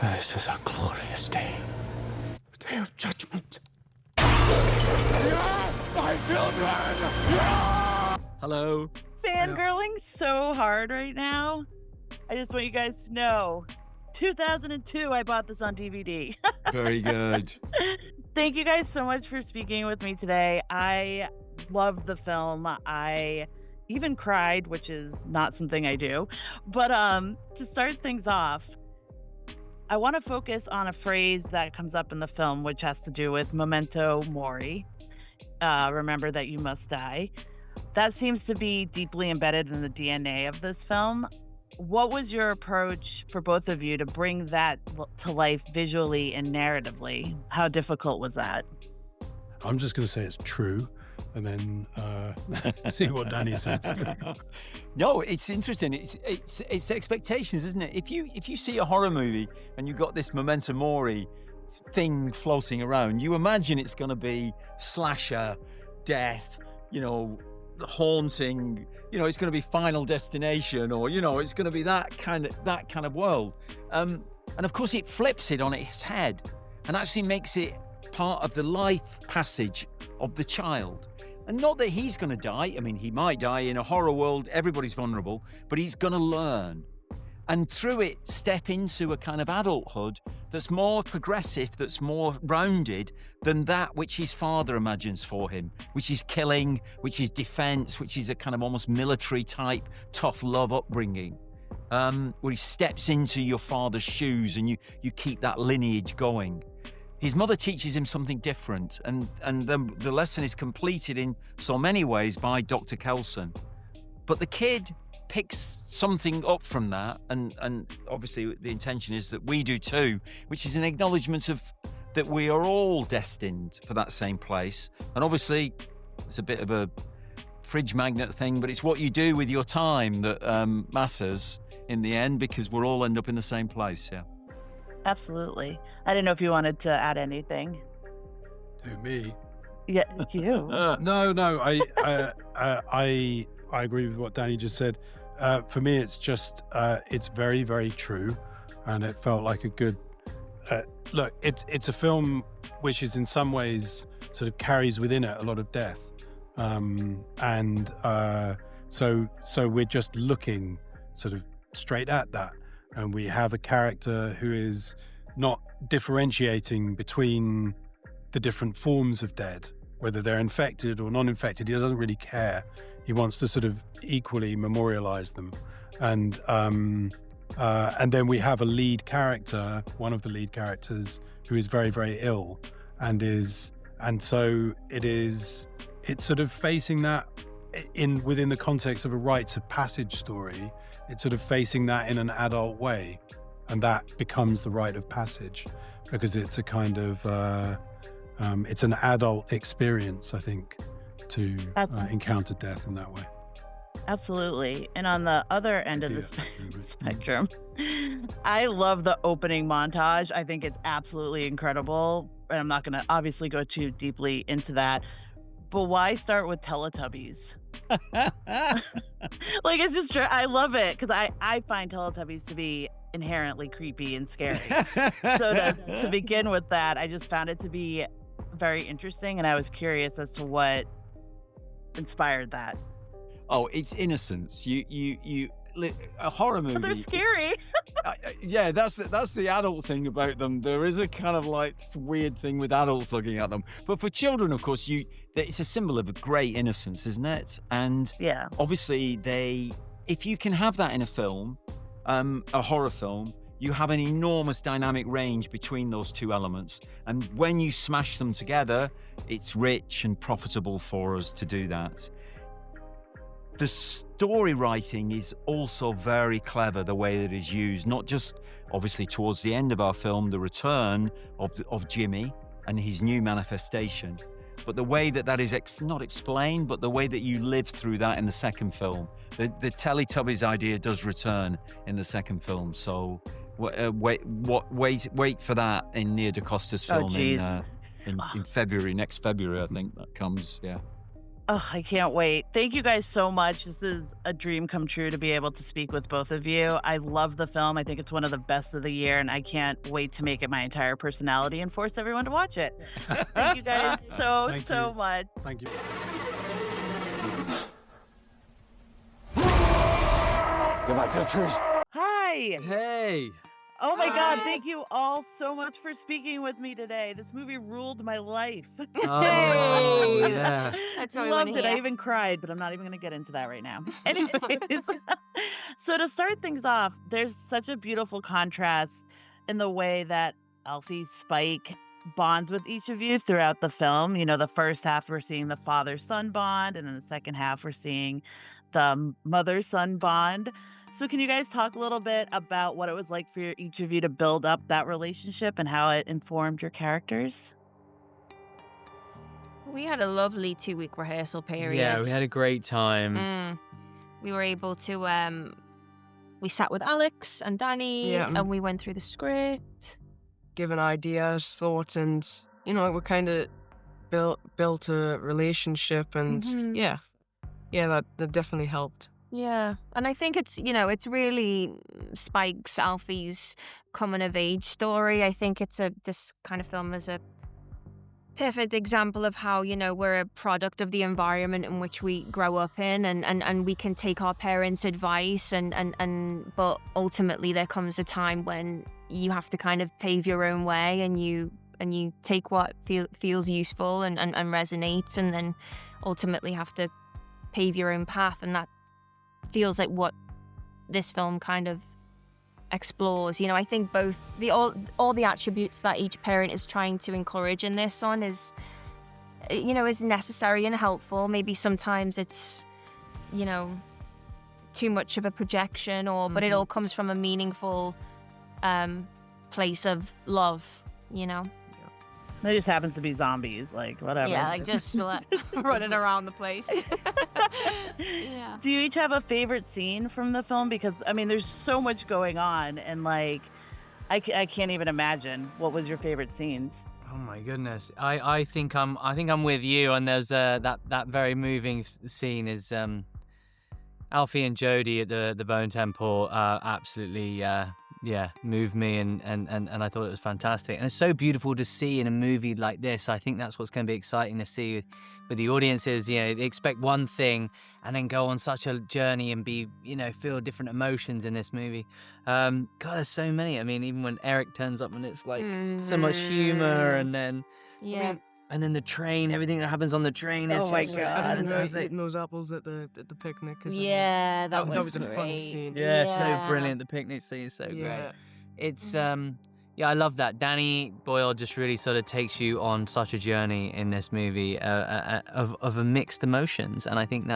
This is a glorious day. A day of judgment. My children! Hello. Fangirling so hard right now. I just want you guys to know, 2002, I bought this on DVD. Very good. Thank you guys so much for speaking with me today. I loved the film. I even cried, which is not something I do. But to start things off, I want to focus on a phrase that comes up in the film, which has to do with Memento Mori. Remember that you must die. That seems to be deeply embedded in the DNA of this film. What was your approach for both of you to bring that to life visually and narratively? How difficult was that? I'm just going to say it's true and then see what Danny says. No, it's interesting. It's expectations, isn't it? If you see a horror movie and you've got this Memento Mori thing floating around, you imagine it's going to be slasher, death, haunting, it's going to be Final Destination, or it's going to be that kind of world. And of course it flips it on its head and actually makes it part of the life passage of the child. And not that he's going to die. I mean, he might die. In a horror world, everybody's vulnerable, but he's going to learn. And through it, step into a kind of adulthood that's more progressive, that's more rounded than that which his father imagines for him, which is killing, which is defense, which is a kind of almost military type, tough love upbringing, where he steps into your father's shoes and you keep that lineage going. His mother teaches him something different, and the lesson is completed in so many ways by Dr. Kelson. But the kid picks something up from that, and obviously the intention is that we do too, which is an acknowledgement of that we are all destined for that same place. And obviously it's a bit of a fridge magnet thing, but it's what you do with your time that matters in the end, because we'll all end up in the same place. Yeah. Absolutely. I didn't know if you wanted to add anything. To me? Yeah, you. No. I agree with what Danny just said. For me, it's just it's very, very true, and it felt like a good look. It's a film which is in some ways sort of carries within it a lot of death, and so we're just looking sort of straight at that. And we have a character who is not differentiating between the different forms of dead, whether they're infected or non-infected. He doesn't really care. He wants to sort of equally memorialize them. And then we have a lead character, one of the lead characters, who is very, very ill, it's sort of facing that within the context of a rites of passage story. It's sort of facing that in an adult way, and that becomes the rite of passage, because it's a kind of it's an adult experience, I think, to encounter death in that way. Absolutely. And on the other end of the spectrum, I love the opening montage. I think it's absolutely incredible, and I'm not going to obviously go too deeply into that, but why start with Teletubbies? Like, it's just true. I love it because I find Teletubbies to be inherently creepy and scary. To begin with that, I just found it to be very interesting, and I was curious as to what inspired that. Oh, it's innocence. You a horror movie. But they're scary. Yeah, that's the adult thing about them. There is a kind of like weird thing with adults looking at them. But for children, of course, it's a symbol of a great innocence, isn't it? And yeah, obviously if you can have that in a film, a horror film, you have an enormous dynamic range between those two elements. And when you smash them together, it's rich and profitable for us to do that. The story writing is also very clever, the way that it is used, not just obviously towards the end of our film, the return of Jimmy and his new manifestation, but the way that is not explained, but the way that you live through that in the second film. The Teletubbies idea does return in the second film, so wait for that in Nia DaCosta's film in February, next February, I think that comes, yeah. Oh, I can't wait. Thank you guys so much. This is a dream come true to be able to speak with both of you. I love the film. I think it's one of the best of the year, and I can't wait to make it my entire personality and force everyone to watch it. Thank you guys so much. Thank you. Go back to the trees. Hi. Hey. Oh my God. Thank you all so much for speaking with me today. This movie ruled my life. Oh, yeah. That's what we Loved wanna it. I hear. even cried, but I'm not even going to get into that right now. Anyways, so to start things off, there's such a beautiful contrast in the way that Alfie Spike bonds with each of you throughout the film. You know, the first half we're seeing the father-son bond, and then the second half we're seeing the mother-son bond. So can you guys talk a little bit about what it was like for each of you to build up that relationship and how it informed your characters? We had a lovely 2-week rehearsal period. Yeah, we had a great time. We were able to, we sat with Alex and Danny, and we went through the script. Given ideas, thoughts, and, you know, we kind of built a relationship, and yeah, that definitely helped. Yeah, and I think it's, you know, it's really Spike's, Alfie's coming of age story. I think this kind of film is a perfect example of how, you know, we're a product of the environment in which we grow up in, and we can take our parents' advice, but ultimately there comes a time when you have to kind of pave your own way, and you take what feels useful and resonates, and then ultimately have to pave your own path, and that feels like what this film kind of explores. You know, I think both all the attributes that each parent is trying to encourage in this one is, you know, is necessary and helpful. Maybe sometimes it's, you know, too much of a projection, but it all comes from a meaningful place of love, you know. It just happens to be zombies, like whatever. Yeah, like just running around the place. Yeah. Do you each have a favorite scene from the film? Because I mean, there's so much going on, and like, I can't even imagine. What was your favorite scenes? Oh my goodness, I think I'm with you. And there's that very moving scene is Alfie and Jodie at the Bone Temple. Absolutely. Moved me, and I thought it was fantastic. And it's so beautiful to see in a movie like this. I think that's what's going to be exciting to see with the audiences. You know, they expect one thing and then go on such a journey and be, you know, feel different emotions in this movie. God, there's so many. I mean, even when Eric turns up and it's like so much humor, and then and then the train, everything that happens on the train is my just God. I didn't know fantastic. eating those apples at the picnic. 'Cause, Yeah, that was was a fun great. scene. Yeah, so Yeah. brilliant. The picnic scene is so great. Yeah. It's I love that. Danny Boyle just really sort of takes you on such a journey in this movie of a mixed emotions, and I think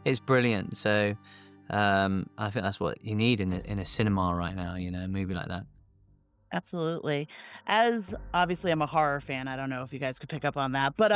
it's brilliant. So I think that's what you need in a cinema right now. You know, a movie like that. Absolutely. As obviously I'm a horror fan. I don't know if you guys could pick up on that, but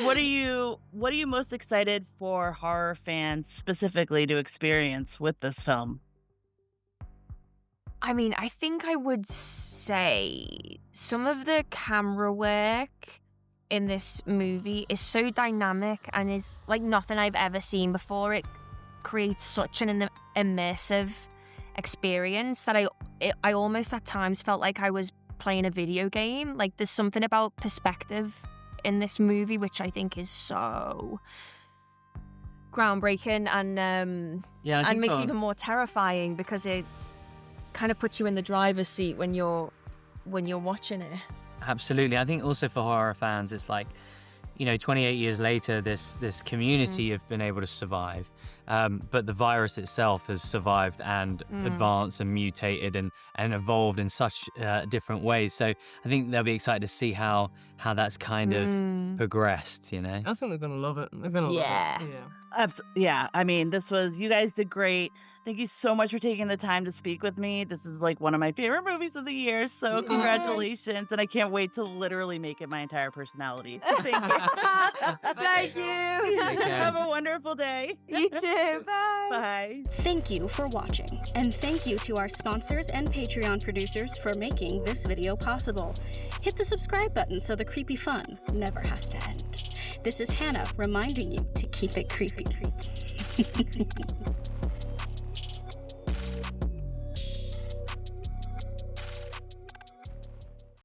what are you most excited for horror fans specifically to experience with this film? I mean, I think I would say some of the camera work in this movie is so dynamic and is like nothing I've ever seen before. It creates such an immersive experience that I almost at times felt like I was playing a video game. Like there's something about perspective in this movie which I think is so groundbreaking and makes it even more terrifying because it kind of puts you in the driver's seat when you're watching it. Absolutely. I think also for horror fans, it's like, you know, 28 years later, this community have been able to survive. But the virus itself has survived and advanced and mutated and evolved in such different ways. So I think they'll be excited to see how that's kind of progressed, you know? I think they're going to love it. They're going to love it. Yeah. Yeah, I mean, you guys did great. Thank you so much for taking the time to speak with me. This is like one of my favorite movies of the year, so congratulations. And I can't wait to literally make it my entire personality. Thank you. Thank you. Have a wonderful day. You too. Bye. Bye. Thank you for watching, and thank you to our sponsors and Patreon producers for making this video possible. Hit the subscribe button so the creepy fun never has to end. This is Hannah reminding you to keep it creepy.